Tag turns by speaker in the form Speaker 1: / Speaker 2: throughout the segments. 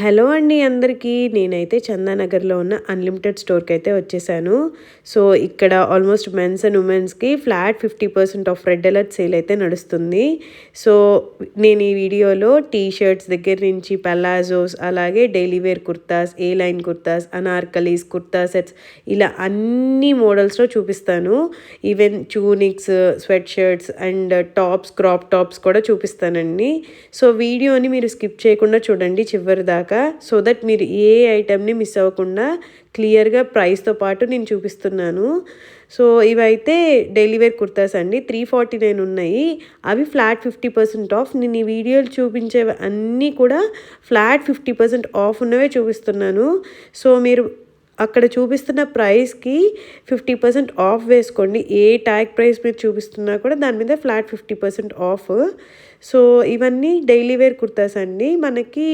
Speaker 1: Hello అండి అందరికీ. నేనైతే చందానగర్లో ఉన్న అన్లిమిటెడ్ స్టోర్కి అయితే వచ్చేసాను. సో ఇక్కడ ఆల్మోస్ట్ మెన్స్ అండ్ ఉమెన్స్కి flat 50% off red alert sale అయితే నడుస్తుంది. సో నేను ఈ వీడియోలో టీ షర్ట్స్ దగ్గర నుంచి పలాజోస్, అలాగే daily wear kurtas, A line kurtas, anarkalis, kurta sets ఇలా అన్ని మోడల్స్లో చూపిస్తాను. Even tunics, sweatshirts and tops, crop tops కూడా చూపిస్తానండి. సో వీడియోని మీరు స్కిప్ చేయకుండా చూడండి చివరి దాకా, సో దట్ మీరు ఏ ఐటెంని మిస్ అవ్వకుండా క్లియర్గా ప్రైస్తో పాటు నేను చూపిస్తున్నాను. సో ఇవైతే డైలీ వేర్ కుర్తాస్ అండి, 349 ఉన్నాయి. అవి ఫ్లాట్ 50% ఆఫ్. నేను ఈ వీడియోలు చూపించేవి అన్నీ కూడా ఫ్లాట్ 50% ఆఫ్ ఉన్నవే చూపిస్తున్నాను. సో మీరు అక్కడ చూపిస్తున్న ప్రైస్కి 50% ఆఫ్ వేసుకోండి. ఏ ట్యాగ్ ప్రైస్ మీరు చూపిస్తున్నా కూడా దాని మీద ఫ్లాట్ 50% ఆఫ్. సో ఇవన్నీ డైలీ వేర్ కుర్తాస్ అండి, మనకి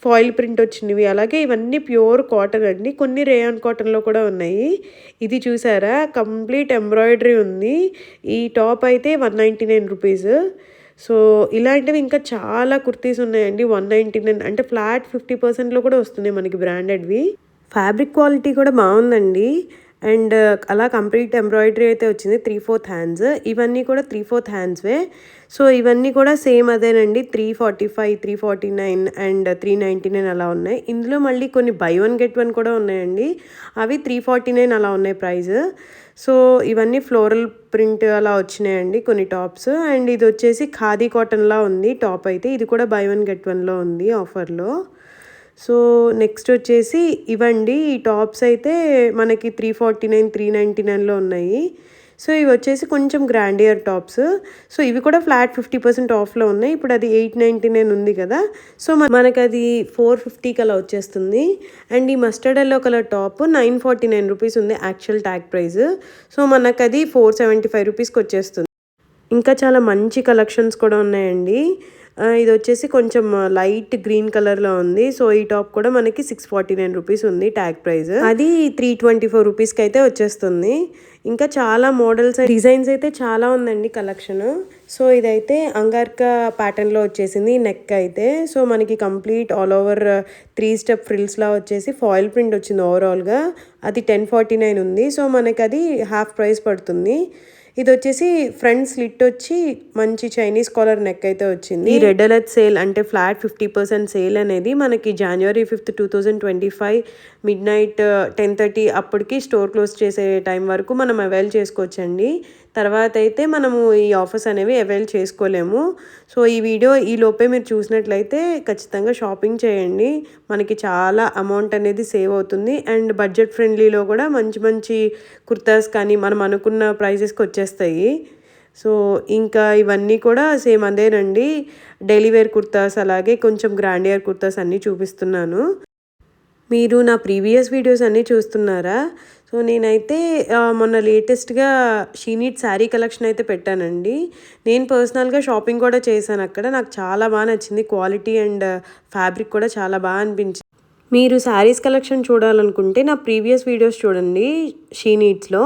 Speaker 1: ఫాయిల్ ప్రింట్ వచ్చినవి. అలాగే ఇవన్నీ ప్యూర్ కాటన్ అండి, కొన్ని రేయాన్ కాటన్లో కూడా ఉన్నాయి. ఇది చూసారా, కంప్లీట్ ఎంబ్రాయిడరీ ఉంది. ఈ టాప్ అయితే 199 రూపీస్. సో ఇలాంటివి ఇంకా చాలా కుర్తీస్ ఉన్నాయండి 199, అంటే ఫ్లాట్ 50%లో కూడా వస్తున్నాయి మనకి బ్రాండెడ్వి. ఫ్యాబ్రిక్ క్వాలిటీ కూడా బాగుందండి. అండ్ అలా కంప్లీట్ ఎంబ్రాయిడరీ అయితే వచ్చింది 3/4 హ్యాండ్స్. ఇవన్నీ కూడా 3/4 హ్యాండ్స్వే. సో ఇవన్నీ కూడా సేమ్ అదేనండి, 345, 349 అండ్ 399 అలా ఉన్నాయి. ఇందులో మళ్ళీ కొన్ని బై వన్ గెట్ వన్ కూడా ఉన్నాయండి, అవి 349 అలా ఉన్నాయి ప్రైస్. సో ఇవన్నీ ఫ్లోరల్ ప్రింట్ అలా వచ్చినాయండి కొన్ని టాప్స్. అండ్ ఇది వచ్చేసి ఖాదీ కాటన్లా ఉంది టాప్ అయితే, ఇది కూడా బై వన్ గెట్ వన్లో ఉంది ఆఫర్లో. సో నెక్స్ట్ వచ్చేసి ఇవండి, ఈ టాప్స్ అయితే మనకి 349, 399లో ఉన్నాయి. సో ఇవి వచ్చేసి కొంచెం గ్రాండియర్ టాప్స్. సో ఇవి కూడా ఫ్లాట్ 50% ఆఫ్లో ఉన్నాయి. ఇప్పుడు అది 899 ఉంది కదా, సో మనకు అది 450కి అలా వచ్చేస్తుంది. అండ్ ఈ mustard yellow colour top 949 rupees ఉంది యాక్చువల్ ట్యాగ్ ప్రైస్. సో మనకు అది 475 రూపీస్కి వచ్చేస్తుంది. ఇంకా చాలా మంచి కలెక్షన్స్ కూడా ఉన్నాయండి. ఇది వచ్చేసి కొంచెం లైట్ గ్రీన్ కలర్లో ఉంది. సో ఈ టాప్ కూడా మనకి 649 రూపీస్ ఉంది ట్యాగ్ ప్రైస్. అది 324 రూపీస్కి అయితే వచ్చేస్తుంది. ఇంకా చాలా మోడల్స్, డిజైన్స్ అయితే చాలా ఉందండి కలెక్షన్. సో ఇదైతే అంగార్కా ప్యాటర్న్లో వచ్చేసింది నెక్ అయితే. సో మనకి కంప్లీట్ ఆల్ ఓవర్ 3 స్టెప్ ఫ్రిల్స్లా వచ్చేసి ఫాయిల్ ప్రింట్ వచ్చింది ఓవరాల్గా. అది 1049 ఉంది. సో మనకి అది హాఫ్ ప్రైస్ పడుతుంది. ఇది వచ్చేసి ఫ్రంట్ స్లిట్ వచ్చి మంచి చైనీస్ కాలర్ నెక్ అయితే వచ్చింది. ఈ రెడ్ అలర్ట్ సేల్ అంటే ఫ్లాట్ 50% సేల్ అనేది మనకి January 5th, 2025 midnight 10:30 అప్పటికి స్టోర్ క్లోజ్ చేసే టైం వరకు మనం అవైల్ చేసుకోవచ్చండి. తర్వాత అయితే మనము ఈ ఆఫర్స్ అనేవి అవైల్ చేసుకోలేము. సో ఈ వీడియో ఈ లోపే మీరు చూసినట్లయితే ఖచ్చితంగా షాపింగ్ చేయండి, మనకి చాలా అమౌంట్ అనేది సేవ్ అవుతుంది. అండ్ బడ్జెట్ ఫ్రెండ్లీలో కూడా మంచి మంచి కుర్తాస్ కానీ మనం అనుకున్న ప్రైజెస్కి వచ్చేస్తాయి. సో ఇంకా ఇవన్నీ కూడా సేమ్ అదేనండి, డైలీ వేర్ కుర్తాస్ అలాగే కొంచెం గ్రాండియర్ కుర్తాస్ అన్నీ చూపిస్తున్నాను. మీరు నా ప్రీవియస్ వీడియోస్ అన్నీ చూస్తున్నారా? సో నేనైతే మొన్న లేటెస్ట్గా షీనీట్ శారీ కలెక్షన్ అయితే పెట్టానండి. నేను పర్సనల్గా షాపింగ్ కూడా చేశాను అక్కడ, నాకు చాలా బాగా నచ్చింది. క్వాలిటీ అండ్ ఫ్యాబ్రిక్ కూడా చాలా బాగా అనిపించింది. మీరు శారీస్ కలెక్షన్ చూడాలనుకుంటే నా ప్రీవియస్ వీడియోస్ చూడండి షీనీట్స్లో.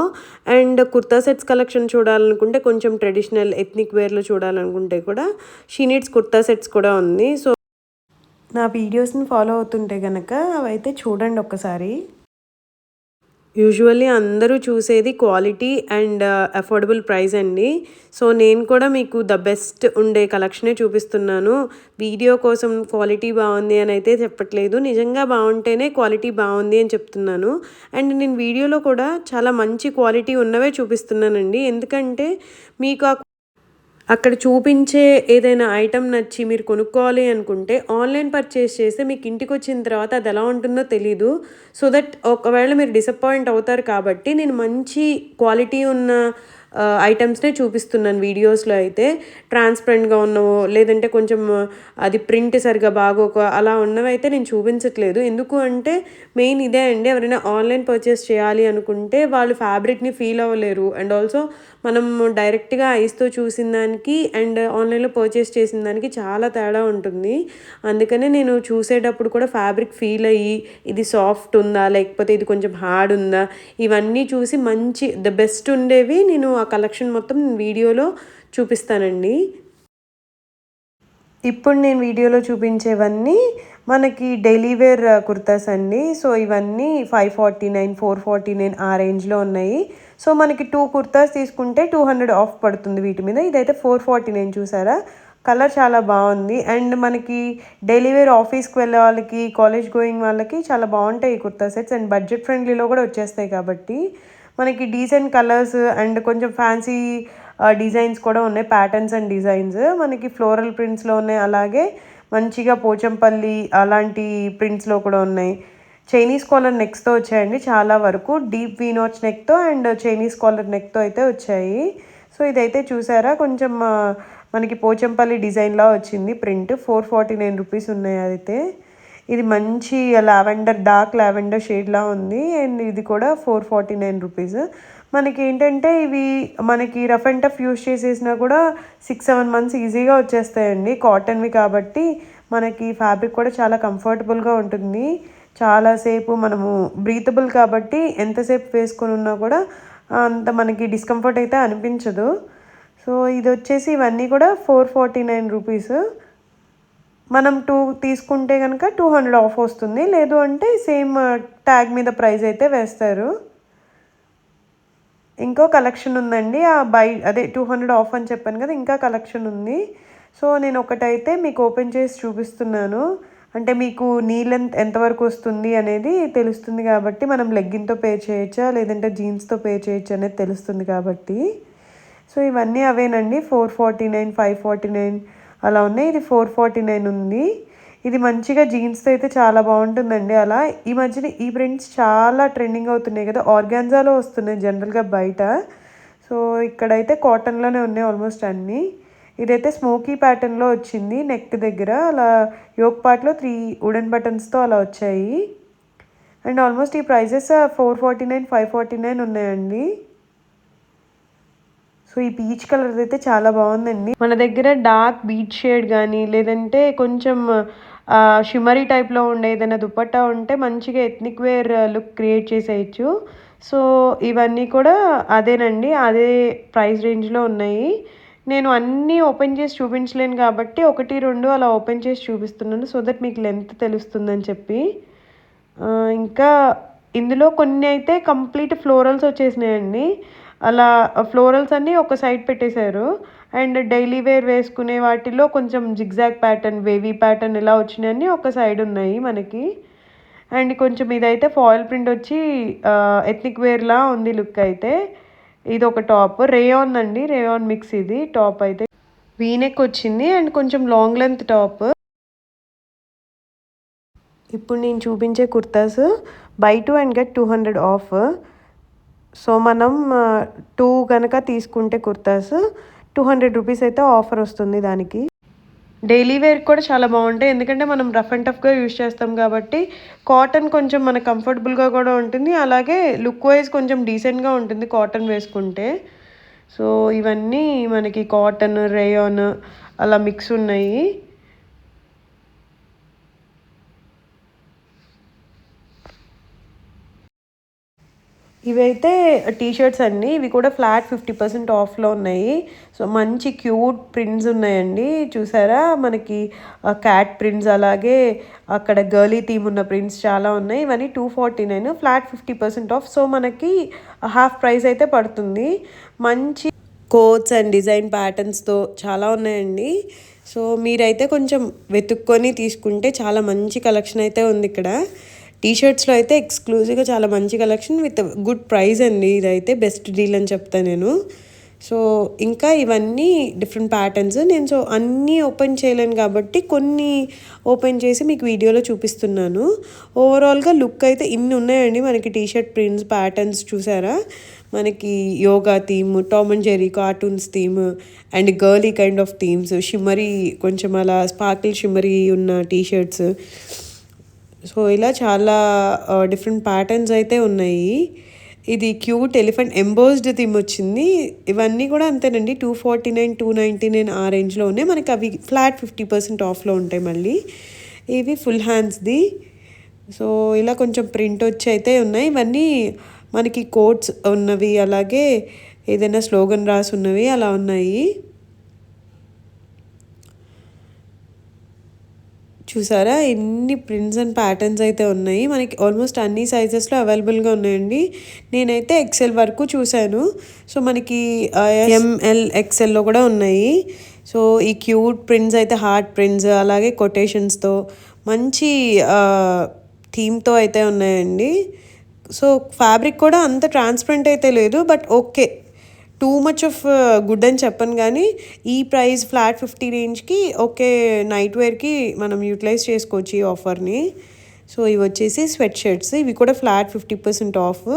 Speaker 1: అండ్ కుర్తా సెట్స్ కలెక్షన్ చూడాలనుకుంటే, కొంచెం ట్రెడిషనల్ ఎథ్నిక్ వేర్లో చూడాలనుకుంటే కూడా షీనీట్స్ కుర్తా సెట్స్ కూడా ఉంది. సో నా వీడియోస్ని ఫాలో అవుతుంటే కనుక అవైతే చూడండి ఒక్కసారి. యూజువల్లీ అందరూ చూసేది క్వాలిటీ అండ్ అఫోర్డబుల్ ప్రైస్ అండి. సో నేను కూడా మీకు ద బెస్ట్ ఉండే కలెక్షనే చూపిస్తున్నాను. వీడియో కోసం క్వాలిటీ బాగుంది అని అయితే చెప్పట్లేదు, నిజంగా బాగుంటేనే క్వాలిటీ బాగుంది అని చెప్తున్నాను. అండ్ నేను వీడియోలో కూడా చాలా మంచి క్వాలిటీ ఉన్నవే చూపిస్తున్నానండి, ఎందుకంటే మీకు అక్కడ చూపించే ఏదైనా ఐటెం నచ్చి మీరు కొనుక్కోవాలి అనుకుంటే ఆన్లైన్ పర్చేస్ చేస్తే మీకు ఇంటికి వచ్చిన తర్వాత అది ఎలా ఉంటుందో తెలీదు. సో దట్ ఒకవేళ మీరు డిసప్పాయింట్ అవుతారు కాబట్టి నేను మంచి క్వాలిటీ ఉన్న ఐటమ్స్నే చూపిస్తున్నాను వీడియోస్లో అయితే. ట్రాన్స్పరెంట్గా ఉన్నవో లేదంటే కొంచెం అది ప్రింట్ సరిగా బాగోక అలా ఉన్నవైతే నేను చూపించట్లేదు. ఎందుకు అంటే మెయిన్ ఇదే అండి, ఎవరైనా ఆన్లైన్ పర్చేస్ చేయాలి అనుకుంటే వాళ్ళు ఫ్యాబ్రిక్ని ఫీల్ అవ్వలేరు. అండ్ ఆల్సో మనం డైరెక్ట్గా ఐస్తో చూసిన దానికి అండ్ ఆన్లైన్లో పర్చేస్ చేసిన దానికి చాలా తేడా ఉంటుంది. అందుకనే నేను చూసేటప్పుడు కూడా ఫ్యాబ్రిక్ ఫీల్ అయ్యి ఇది సాఫ్ట్ ఉందా లేకపోతే ఇది కొంచెం హార్డ్ ఉందా ఇవన్నీ చూసి మంచి ద బెస్ట్ ఉండేవి నేను ఆ కలెక్షన్ మొత్తం వీడియోలో చూపిస్తానండి. ఇప్పుడు నేను వీడియోలో చూపించేవన్నీ మనకి డైలీ వేర్ కుర్తాస్ అండి. సో ఇవన్నీ 549, 449 ఆ రేంజ్లో ఉన్నాయి. సో మనకి 2 కుర్తాస్ తీసుకుంటే 200 ఆఫ్ పడుతుంది వీటి మీద. ఇదైతే 449 చూసారా, కలర్ చాలా బాగుంది. అండ్ మనకి డైలీ వేర్ ఆఫీస్కి వెళ్ళే వాళ్ళకి, కాలేజ్ గోయింగ్ వాళ్ళకి చాలా బాగుంటాయి ఈ కుర్తా సెట్స్. అండ్ బడ్జెట్ ఫ్రెండ్లీలో కూడా వచ్చేస్తాయి కాబట్టి మనకి డీసెంట్ కలర్స్ అండ్ కొంచెం ఫ్యాన్సీ డిజైన్స్ కూడా ఉన్నాయి. ప్యాటర్న్స్ అండ్ డిజైన్స్ మనకి ఫ్లోరల్ ప్రింట్స్లో ఉన్నాయి. అలాగే మంచిగా పోచంపల్లి అలాంటి ప్రింట్స్లో కూడా ఉన్నాయి. చైనీస్ కాలర్ నెక్స్తో వచ్చాయండి చాలా వరకు. డీప్ వీనాచ్ నెక్తో అండ్ చైనీస్ కాలర్ నెక్తో అయితే వచ్చాయి. సో ఇదైతే చూసారా, కొంచెం మనకి పోచంపల్లి డిజైన్లా వచ్చింది ప్రింట్. 449 రూపీస్ ఉన్నాయి అయితే. ఇది మంచి లావెండర్, డార్క్ లావెండర్ షేడ్లా ఉంది. అండ్ ఇది కూడా 449 రూపీస్. మనకి ఏంటంటే ఇవి మనకి రఫ్ అండ్ టఫ్ యూస్ చేసేసినా కూడా 6-7 మంత్స్ ఈజీగా వచ్చేస్తాయండి. కాటన్వి కాబట్టి మనకి ఫ్యాబ్రిక్ కూడా చాలా కంఫర్టబుల్గా ఉంటుంది. చాలాసేపు మనము బ్రీతబుల్ కాబట్టి ఎంతసేపు వేసుకొని ఉన్నా కూడా అంత మనకి డిస్కంఫర్ట్ అయితే అనిపించదు. సో ఇది వచ్చేసి ఇవన్నీ కూడా 449 రూపీస్. మనం 2 తీసుకుంటే కనుక 200 ఆఫ్ వస్తుంది. లేదు అంటే సేమ్ ట్యాగ్ మీద ప్రైస్ అయితే వేస్తారు. ఇంకో కలెక్షన్ ఉందండి. అదే 200 ఆఫ్ అని చెప్పాను కదా, ఇంకా కలెక్షన్ ఉంది. సో నేను ఒకటైతే మీకు ఓపెన్ చేసి చూపిస్తున్నాను. అంటే మీకు నీ లెంత్ ఎంతవరకు వస్తుంది అనేది తెలుస్తుంది కాబట్టి, మనం లెగ్గిన్తో పేర్ చేయొచ్చా లేదంటే జీన్స్తో పేర్ చేయొచ్చా అనేది తెలుస్తుంది కాబట్టి. సో ఇవన్నీ అవేనండి. 449, 549 అలా ఉన్నాయి. ఇది 449 ఉంది. ఇది మంచిగా జీన్స్తో అయితే చాలా బాగుంటుందండి. అలా ఈ మధ్యన ఈ ప్రింట్స్ చాలా ట్రెండింగ్ అవుతున్నాయి కదా, ఆర్గాన్జాలో వస్తున్నాయి జనరల్గా బయట. సో ఇక్కడైతే కాటన్లోనే ఉన్నాయి ఆల్మోస్ట్ అన్నీ. ఇదైతే స్మోకీ ప్యాటర్న్లో వచ్చింది. నెక్ దగ్గర అలా యోక్ పార్ట్లో 3 వుడెన్ బటన్స్తో అలా వచ్చాయి. అండ్ ఆల్మోస్ట్ ఈ ప్రైజెస్ 449, 549 ఉన్నాయండి. సో ఈ పీచ్ కలర్ అయితే చాలా బాగుందండి. మన దగ్గర డార్క్ బీచ్ షేడ్ కానీ లేదంటే కొంచెం షిమరీ టైప్లో ఉండే ఏదైనా దుపట్టా ఉంటే మంచిగా ఎథ్నిక్ వేర్ లుక్ క్రియేట్ చేసేయచ్చు. సో ఇవన్నీ కూడా అదేనండి, అదే ప్రైస్ రేంజ్లో ఉన్నాయి. నేను అన్నీ ఓపెన్ చేసి చూపించలేను కాబట్టి 1-2 అలా ఓపెన్ చేసి చూపిస్తున్నాను, సో దట్ మీకు లెంత్ తెలుస్తుందని చెప్పి. ఇంకా ఇందులో కొన్ని అయితే కంప్లీట్ ఫ్లోరల్స్ వచ్చేసినాయండి. అలా ఫ్లోరల్స్ అన్నీ ఒక సైడ్ పెట్టేశారు. అండ్ డైలీ వేర్ వేసుకునే వాటిలో కొంచెం జిగ్జాగ్ ప్యాటర్న్, వేవీ ప్యాటర్న్ ఇలా వచ్చినాయని ఒక సైడ్ ఉన్నాయి మనకి. అండ్ కొంచెం ఇదైతే ఫాయిల్ ప్రింట్ వచ్చి ఎథ్నిక్ వేర్లా ఉంది లుక్ అయితే. ఇది ఒక టాప్, రేయాన్ అండి, రేయాన్ మిక్స్. ఇది టాప్ అయితే వీనెక్ వచ్చింది అండ్ కొంచెం లాంగ్ లెంత్ టాప్. ఇప్పుడు నేను చూపించే kurtas by 2 and get 200 of. So మనం 2 కనుక తీసుకుంటే కుర్తాస్ 200 రూపీస్ అయితే ఆఫర్ వస్తుంది దానికి. డైలీ వేర్ కూడా చాలా బాగుంటాయి, ఎందుకంటే మనం రఫ్ అండ్ టఫ్గా యూజ్ చేస్తాం కాబట్టి. కాటన్ కొంచెం మనకు కంఫర్టబుల్గా కూడా ఉంటుంది, అలాగే లుక్ వైజ్ కొంచెం డీసెంట్గా ఉంటుంది కాటన్ వేసుకుంటే. సో ఇవన్నీ మనకి కాటన్, రేయాన్ అలా మిక్స్ ఉన్నాయి. ఇవైతే టీషర్ట్స్ అండి. ఇవి కూడా ఫ్లాట్ 50% ఆఫ్లో ఉన్నాయి. సో మంచి క్యూట్ ప్రింట్స్ ఉన్నాయండి. చూసారా, మనకి క్యాట్ ప్రింట్స్ అలాగే అక్కడ గర్లీ థీమ్ ఉన్న ప్రింట్స్ చాలా ఉన్నాయి. ఇవన్నీ 249, ఫ్లాట్ 50% ఆఫ్. సో మనకి హాఫ్ ప్రైస్ అయితే పడుతుంది. మంచి కోట్స్ అండ్ డిజైన్ ప్యాటర్న్స్తో చాలా ఉన్నాయండి. సో మీరైతే కొంచెం వెతుక్కొని తీసుకుంటే చాలా మంచి కలెక్షన్ అయితే ఉంది ఇక్కడ. టీషర్ట్స్లో అయితే ఎక్స్క్లూజివ్గా చాలా మంచి కలెక్షన్ విత్ గుడ్ ప్రైస్ అండి. ఇదైతే బెస్ట్ డీల్ అని చెప్తాను నేను. సో ఇంకా ఇవన్నీ డిఫరెంట్ ప్యాటర్న్స్. నేను సో అన్నీ ఓపెన్ చేయలేను కాబట్టి కొన్ని ఓపెన్ చేసి మీకు వీడియోలో చూపిస్తున్నాను. ఓవరాల్గా లుక్ అయితే ఇన్ని ఉన్నాయండి మనకి టీషర్ట్ ప్రింట్స్, ప్యాటర్న్స్. చూసారా, మనకి yoga theme, Tom and Jerry cartoons theme and girly kind of themes, shimmery కొంచెం అలా స్పార్కిల్ షిమ్మరీ ఉన్న టీషర్ట్స్. సో ఇలా చాలా డిఫరెంట్ ప్యాటర్న్స్ అయితే ఉన్నాయి. ఇది క్యూట్ ఎలిఫెంట్ ఎంబోస్డ్ థీమ్ వచ్చింది. ఇవన్నీ కూడా అంతేనండి, 249, 299 ఆ రేంజ్లో ఉన్నాయి మనకి. అవి ఫ్లాట్ 50% ఆఫ్లో ఉంటాయి. మళ్ళీ ఇవి ఫుల్ హ్యాండ్స్ది. సో ఇలా కొంచెం ప్రింట్ వచ్చి అయితే ఉన్నాయి. ఇవన్నీ మనకి కోట్స్ ఉన్నవి, అలాగే ఏదైనా స్లోగన్ రాసి ఉన్నవి అలా ఉన్నాయి. చూసారా ఎన్ని ప్రింట్స్ అండ్ ప్యాటర్న్స్ అయితే ఉన్నాయి. మనకి ఆల్మోస్ట్ అన్ని సైజెస్లో అవైలబుల్గా ఉన్నాయండి. నేనైతే ఎక్సెల్ వరకు చూశాను. సో మనకి ఎంఎల్ ఎక్సెల్లో కూడా ఉన్నాయి. సో ఈ క్యూట్ ప్రింట్స్ అయితే హార్ట్ ప్రింట్స్ అలాగే కొటేషన్స్తో మంచి థీమ్తో అయితే ఉన్నాయండి. సో ఫ్యాబ్రిక్ కూడా అంత ట్రాన్స్పరెంట్ అయితే లేదు, but okay, too much of good అని చెప్పను, కానీ ఈ ప్రైస్ ఫ్లాట్ 50 రేంజ్కి ఓకే, నైట్ వేర్కి మనం యూటిలైజ్ చేసుకోవచ్చు ఈ ఆఫర్ని. సో ఇవి వచ్చేసి స్వెట్ షర్ట్స్, ఇవి కూడా ఫ్లాట్ 50% ఆఫ్.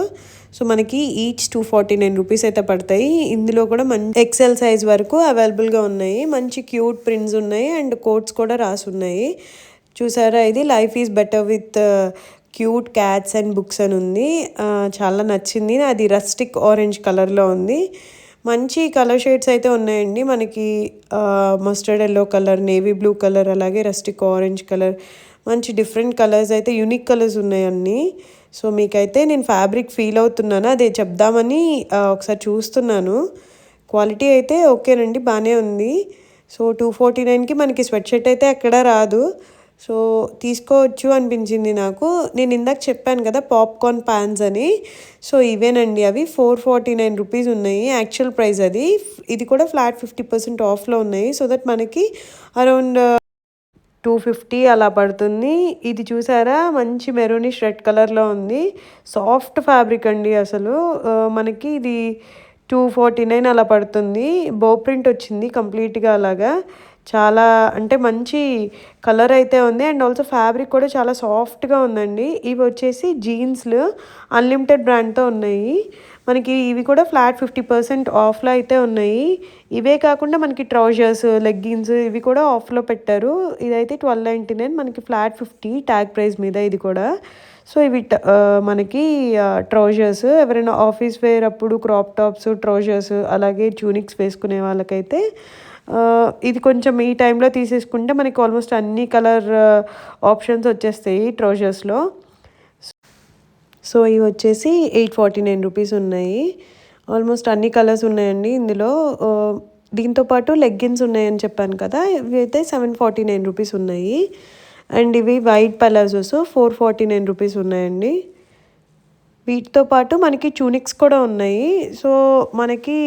Speaker 1: సో మనకి ఈచ్ 249 రూపీస్ అయితే పడతాయి. ఇందులో కూడా మంచి ఎక్సెల్ సైజ్ వరకు అవైలబుల్గా ఉన్నాయి. మంచి క్యూట్ ప్రింట్స్ ఉన్నాయి అండ్ కోట్స్ కూడా రాసి ఉన్నాయి. చూసారా, ఇది life is better with cute cats and books అని ఉంది. చాలా నచ్చింది. అది రస్టిక్ ఆరెంజ్ కలర్లో ఉంది. మంచి కలర్ షేడ్స్ అయితే ఉన్నాయండి. మనకి mustard yellow colour, navy blue colour, అలాగే రస్టిక్ ఆరెంజ్ కలర్, మంచి డిఫరెంట్ కలర్స్ అయితే, యూనిక్ కలర్స్ ఉన్నాయి అన్నీ. సో మీకైతే నేను ఫ్యాబ్రిక్ ఫీల్ అవుతున్నాను, అదే చెప్దామని ఒకసారి చూస్తున్నాను. క్వాలిటీ అయితే ఓకేనండి, బాగానే ఉంది. సో 249కి మనకి స్వెట్ షర్ట్ అయితే ఎక్కడా రాదు. సో తీసుకోవచ్చు అనిపించింది నాకు. నేను ఇందాక చెప్పాను కదా పాప్కార్న్ ప్యాన్స్ అని, సో ఇవేనండి అవి 449 రూపీస్ ఉన్నాయి యాక్చువల్ ప్రైస్. ఇది కూడా ఫ్లాట్ 50% ఆఫ్లో ఉన్నాయి. సో దట్ మనకి అరౌండ్ 250 అలా పడుతుంది. ఇది చూసారా, మంచి మెరూనిష్ రెడ్ కలర్లో ఉంది. సాఫ్ట్ ఫ్యాబ్రిక్ అండి అసలు. మనకి ఇది 249 అలా పడుతుంది. బో ప్రింట్ వచ్చింది కంప్లీట్గా అలాగా. చాలా అంటే మంచి కలర్ అయితే ఉంది అండ్ ఆల్సో ఫ్యాబ్రిక్ కూడా చాలా సాఫ్ట్గా ఉందండి. ఇవి వచ్చేసి జీన్స్లు అన్లిమిటెడ్ బ్రాండ్తో ఉన్నాయి. మనకి ఇవి కూడా ఫ్లాట్ 50% ఆఫ్లో అయితే ఉన్నాయి. ఇవే కాకుండా మనకి ట్రౌజర్స్, లెగ్గిన్స్ ఇవి కూడా ఆఫ్లో పెట్టారు. ఇదైతే 1299, మనకి ఫ్లాట్ 50 ట్యాగ్ ప్రైస్ మీద ఇది కూడా. సో ఇవి మనకి ట్రౌజర్స్, ఎవరైనా ఆఫీస్ వేర్ అప్పుడు క్రాప్ టాప్స్, ట్రౌజర్స్ అలాగే ట్యూనిక్స్ వేసుకునే వాళ్ళకైతే ఇది కొంచెం ఈ టైంలో తీసేసుకుంటే మనకి ఆల్మోస్ట్ అన్ని కలర్ ఆప్షన్స్ వచ్చేస్తాయి ట్రౌజర్స్లో. సో ఇవి వచ్చేసి 849 రూపీస్ ఉన్నాయి. ఆల్మోస్ట్ అన్ని కలర్స్ ఉన్నాయండి ఇందులో. దీంతోపాటు లెగ్గిన్స్ ఉన్నాయని చెప్పాను కదా, ఇవి అయితే 749 రూపీస్ ఉన్నాయి. అండ్ ఇవి వైట్ పలాజోస్ 449 రూపీస్ ఉన్నాయండి. వీటితో పాటు మనకి ట్యూనిక్స్ కూడా ఉన్నాయి. సో మనకి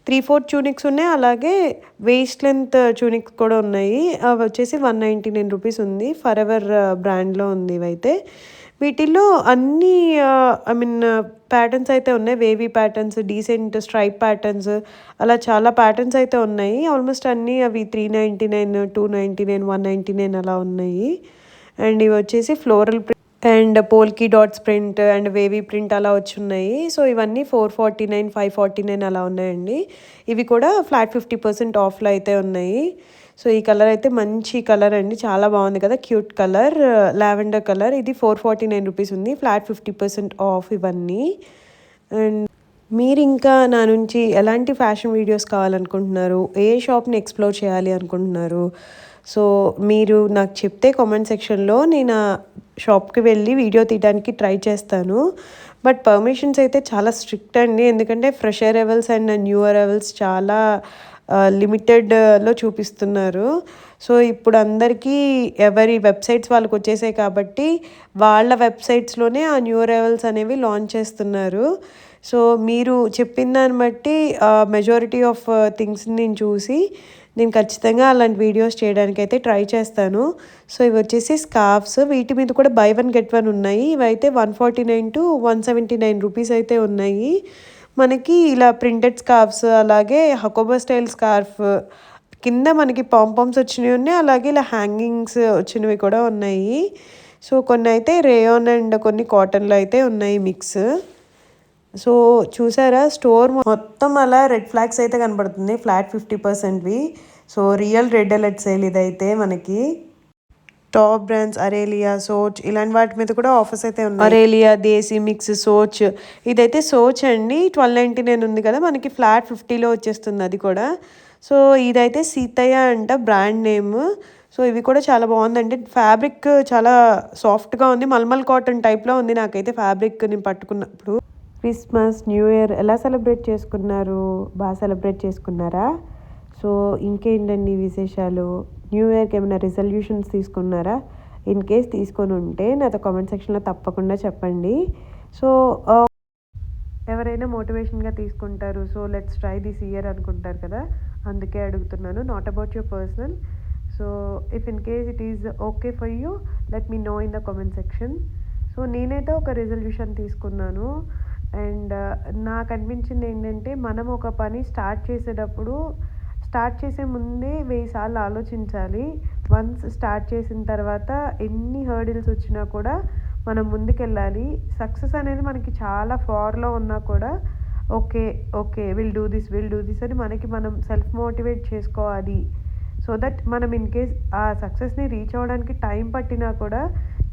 Speaker 1: 3/4 ట్యూనిక్స్ ఉన్నాయి, అలాగే వేస్ట్ లెంత్ ట్యూనిక్స్ కూడా ఉన్నాయి. అవి వచ్చేసి 199 రూపీస్ ఉంది. ఫర్ ఎవర్ బ్రాండ్లో ఉంది ఇవైతే. వీటిల్లో అన్ని ప్యాటర్న్స్ అయితే ఉన్నాయి. Wavy patterns, decent stripe patterns, అలా చాలా ప్యాటర్న్స్ అయితే ఉన్నాయి. ఆల్మోస్ట్ అన్నీ అవి 399, 299, 199 అలా ఉన్నాయి. అండ్ ఇవి వచ్చేసి floral print and polki dots print and wavy print అలా వచ్చున్నాయి. సో ఇవన్నీ 449, 549 అలా ఉన్నాయండి. ఇవి కూడా ఫ్లాట్ 50% ఆఫ్లో అయితే ఉన్నాయి. సో ఈ కలర్ అయితే మంచి కలర్ అండి, చాలా బాగుంది కదా, క్యూట్ కలర్, లావెండర్ కలర్. ఇది 449 రూపీస్ ఉంది, ఫ్లాట్ 50% ఆఫ్ ఇవన్నీ. అండ్ మీరు ఇంకా నా నుంచి ఎలాంటి ఫ్యాషన్ వీడియోస్ కావాలనుకుంటున్నారు, ఏ షాప్ని ఎక్స్ప్లోర్ చేయాలి అనుకుంటున్నారు, సో మీరు నాకు చెప్తే కామెంట్ సెక్షన్లో నేను షాప్కి వెళ్ళి వీడియో తీయడానికి ట్రై చేస్తాను. బట్ పర్మిషన్స్ అయితే చాలా స్ట్రిక్ట్ అండి, ఎందుకంటే fresh arrivals and new arrivals చాలా లిమిటెడ్లో చూపిస్తున్నారు. సో ఇప్పుడు అందరికీ ఎవరి వెబ్సైట్స్ వాళ్ళకి వచ్చేసాయి కాబట్టి వాళ్ళ వెబ్సైట్స్లోనే ఆ న్యూ అరైవల్స్ అనేవి లాంచ్ చేస్తున్నారు. సో మీరు చెప్పిన దాన్ని బట్టి మెజారిటీ ఆఫ్ థింగ్స్ని నేను చూసి నేను ఖచ్చితంగా అలాంటి వీడియోస్ చేయడానికి అయితే ట్రై చేస్తాను. సో ఇవి వచ్చేసి స్కార్ఫ్స్, వీటి మీద కూడా బై 1 get 1 ఉన్నాయి. ఇవైతే 149 to 179 రూపీస్ అయితే ఉన్నాయి. మనకి ఇలా ప్రింటెడ్ స్కార్ఫ్స్, అలాగే హకోబా స్టైల్ స్కార్ఫ్ కింద మనకి పాంపామ్స్ వచ్చినవి ఉన్నాయి, అలాగే ఇలా హ్యాంగింగ్స్ వచ్చినవి కూడా ఉన్నాయి. సో కొన్ని అయితే రేయాన్ అండ్ కొన్ని కాటన్లో అయితే ఉన్నాయి మిక్స్. సో చూసారా, స్టోర్ మొత్తం అలా రెడ్ ఫ్లాగ్స్ అయితే కనబడుతుంది, ఫ్లాట్ 50%వి. So real red alert sale ఇదైతే. మనకి టాప్ బ్రాండ్స్ అరేలియా, సోచ్ ఇలాంటి వాటి మీద కూడా ఆఫర్స్ అయితే ఉన్నాయి. అరేలియా, దేశీ మిక్స్, సోచ్. ఇదైతే సోచ్ అండి, 1299 ఉంది కదా, మనకి ఫ్లాట్ 50లో వచ్చేస్తుంది అది కూడా. సో ఇదైతే సీతయ్య అంట బ్రాండ్ నేమ్. సో ఇవి కూడా చాలా బాగుందండి, ఫ్యాబ్రిక్ చాలా సాఫ్ట్గా ఉంది, మల్మల్ కాటన్ టైప్లో ఉంది నాకైతే ఫ్యాబ్రిక్ నేను పట్టుకున్నప్పుడు. క్రిస్మస్, న్యూ ఇయర్ ఎలా సెలబ్రేట్ చేసుకున్నారు, బాగా సెలబ్రేట్ చేసుకున్నారా? సో ఇంకేంటండి విశేషాలు, న్యూ ఇయర్కి ఏమైనా రిజల్యూషన్స్ తీసుకున్నారా? ఇన్ కేస్ తీసుకొని ఉంటే నాతో కామెంట్ సెక్షన్లో తప్పకుండా చెప్పండి. సో ఎవరైనా మోటివేషన్గా తీసుకుంటారు, so let's try this year అనుకుంటారు కదా, అందుకే అడుగుతున్నాను. Not about your personal. So if in case it is okay for you, let me know in the comment section. So నేనైతే ఒక రిజల్యూషన్ తీసుకున్నాను. అండ్ నాకు అనిపించింది ఏంటంటే, మనం ఒక పని స్టార్ట్ చేసే ముందే 1000 సార్లు ఆలోచించాలి. వన్స్ స్టార్ట్ చేసిన తర్వాత ఎన్ని హర్డిల్స్ వచ్చినా కూడా మనం ముందుకెళ్ళాలి. సక్సెస్ అనేది మనకి చాలా ఫార్లో ఉన్నా కూడా ఓకే విల్ డూ దిస్ అని మనకి మనం సెల్ఫ్ మోటివేట్ చేసుకోవాలి. సో దట్ మనం ఇన్ కేస్ ఆ సక్సెస్ని రీచ్ అవ్వడానికి టైం పట్టినా కూడా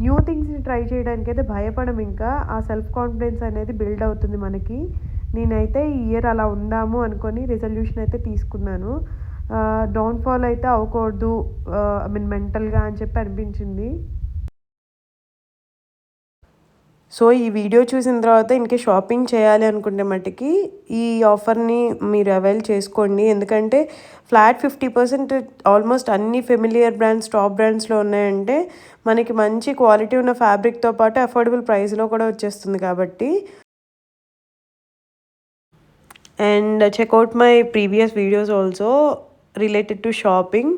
Speaker 1: న్యూ థింగ్స్ని ట్రై చేయడానికి అయితే భయపడం. ఇంకా ఆ సెల్ఫ్ కాన్ఫిడెన్స్ అనేది బిల్డ్ అవుతుంది మనకి. నేనైతే ఈ ఇయర్ అలా ఉందాము అనుకొని రిజల్యూషన్ అయితే తీసుకున్నాను. డౌన్ఫాల్ అయితే అవ్వకూడదు మెంటల్గా అని చెప్పి అనిపించింది. సో ఈ వీడియో చూసిన తర్వాత ఇంకే షాపింగ్ చేయాలి అనుకుంటే మట్టుకి ఈ ఆఫర్ని మీరు అవైల్ చేసుకోండి. ఎందుకంటే ఫ్లాట్ 50% ఆల్మోస్ట్ అన్ని ఫెమిలియర్ బ్రాండ్స్, టాప్ బ్రాండ్స్లో ఉన్నాయంటే మనకి మంచి క్వాలిటీ ఉన్న ఫ్యాబ్రిక్తో పాటు అఫోర్డబుల్ ప్రైస్లో కూడా వచ్చేస్తుంది కాబట్టి. And checkout my previous videos also related to shopping.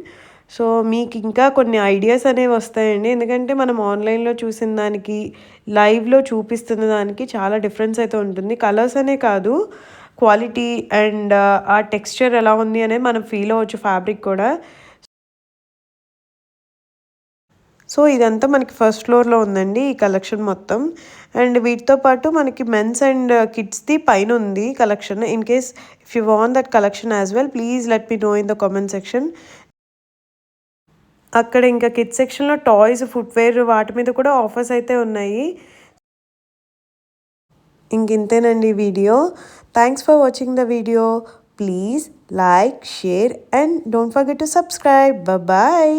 Speaker 1: So మీకు ఇంకా కొన్ని ఐడియాస్ అనేవి వస్తాయండి. ఎందుకంటే మనం ఆన్లైన్లో చూసిన దానికి, లైవ్లో చూపిస్తున్న దానికి చాలా డిఫరెన్స్ అయితే ఉంటుంది. కలర్స్ అనే కాదు, క్వాలిటీ అండ్ ఆ టెక్స్చర్ ఎలా ఉంది అనేది మనం ఫీల్ అవ్వచ్చు, ఫ్యాబ్రిక్ కూడా. సో ఇదంతా మనకి ఫస్ట్ ఫ్లోర్లో ఉందండి ఈ కలెక్షన్ మొత్తం. అండ్ వీటితో పాటు మనకి మెన్స్ అండ్ కిడ్స్ది పైన ఉంది collection. In case if you want that collection as well, please let me know in the comment section. అక్కడ ఇంకా కిడ్స్ సెక్షన్లో టాయ్స్, ఫుట్వేర్ వాటి మీద కూడా ఆఫర్స్ అయితే ఉన్నాయి. ఇంతేనండి video. Thanks for watching the video. Please like, share and don't forget to subscribe. Bye.